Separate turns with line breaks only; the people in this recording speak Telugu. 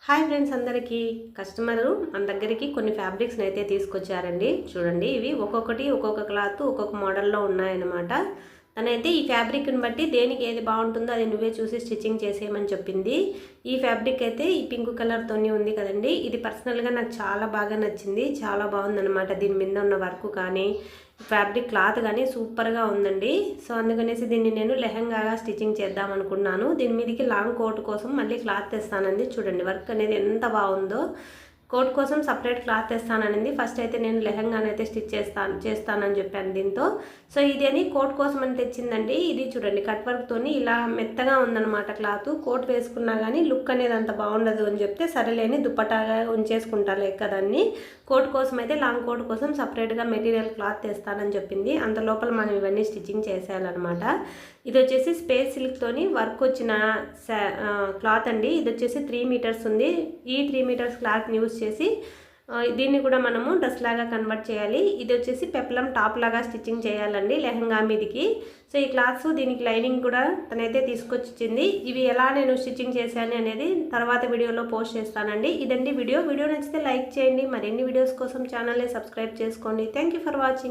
హాయ్ ఫ్రెండ్స్, అందరికీ కస్టమరు మన దగ్గరికి కొన్ని ఫ్యాబ్రిక్స్ని అయితే తీసుకొచ్చారండి. చూడండి, ఇవి ఒక్కొక్కటి ఒక్కొక్క క్లాత్ ఒక్కొక్క మోడల్లో ఉన్నాయన్నమాట. తనైతే ఈ ఫ్యాబ్రిక్ని బట్టి దేనికి ఏది బాగుంటుందో అది నువ్వే చూసి స్టిచ్చింగ్ చేసేయమని చెప్పింది. ఈ ఫ్యాబ్రిక్ అయితే ఈ పింక్ కలర్తోనే ఉంది కదండి. ఇది పర్సనల్గా నాకు చాలా బాగా నచ్చింది. చాలా బాగుందన్నమాట. దీని మీద ఉన్న వర్క్ కానీ ఫ్యాబ్రిక్ క్లాత్ కానీ సూపర్గా ఉందండి. సో అందుకనేసి దీన్ని నేను లెహంగాగా స్టిచ్చింగ్ చేద్దాం అనుకున్నాను. దీని మీదకి లాంగ్ కోట్ కోసం మళ్ళీ క్లాత్ తెస్తానండి. చూడండి, వర్క్ అనేది ఎంత బాగుందో. కోట్ కోసం సపరేట్ క్లాత్ తెస్తాననింది. ఫస్ట్ అయితే నేను లెహంగానైతే స్టిచ్ చేస్తానని చెప్పాను దీంతో. సో ఇది అని కోట్ కోసం అని తెచ్చిందండి. ఇది చూడండి, కట్ వర్క్తోని ఇలా మెత్తగా ఉందన్నమాట క్లాత్. కోట్ వేసుకున్నా కానీ లుక్ అనేది అంత బాగుండదు అని చెప్తే సరేలేని దుప్పటాగా ఉంచేసుకుంటారు కదండి. కోట్ కోసం అయితే లాంగ్ కోట్ కోసం సపరేట్గా మెటీరియల్ క్లాత్ తెస్తానని చెప్పింది. అంత లోపల మనం ఇవన్నీ స్టిచ్చింగ్ చేసేయాలన్నమాట. ఇది వచ్చేసి స్పేస్ సిల్క్తోని వర్క్ వచ్చిన క్లాత్ అండి. ఇది వచ్చేసి 3 మీటర్స్ ఉంది. ఈ 3 మీటర్స్ క్లాత్ని యూజ్ చేసి దీన్ని కూడా మనము డ్రెస్ లాగా కన్వర్ట్ చేయాలి. ఇది వచ్చేసి పెప్లం టాప్ లాగా స్టిచ్చింగ్ చేయాలండి లెహంగా మీదికి. సో ఈ క్లాత్స్ దీనికి లైనింగ్ కూడా తనైతే తీసుకొచ్చింది. ఇవి ఎలా నేను స్టిచ్చింగ్ చేశాను అనేది తర్వాత వీడియోలో పోస్ట్ చేస్తానండి. ఇదండి వీడియో నచ్చితే లైక్ చేయండి. మరిన్ని వీడియోస్ కోసం ఛానల్ని సబ్స్క్రైబ్ చేసుకోండి. Thank you for watching.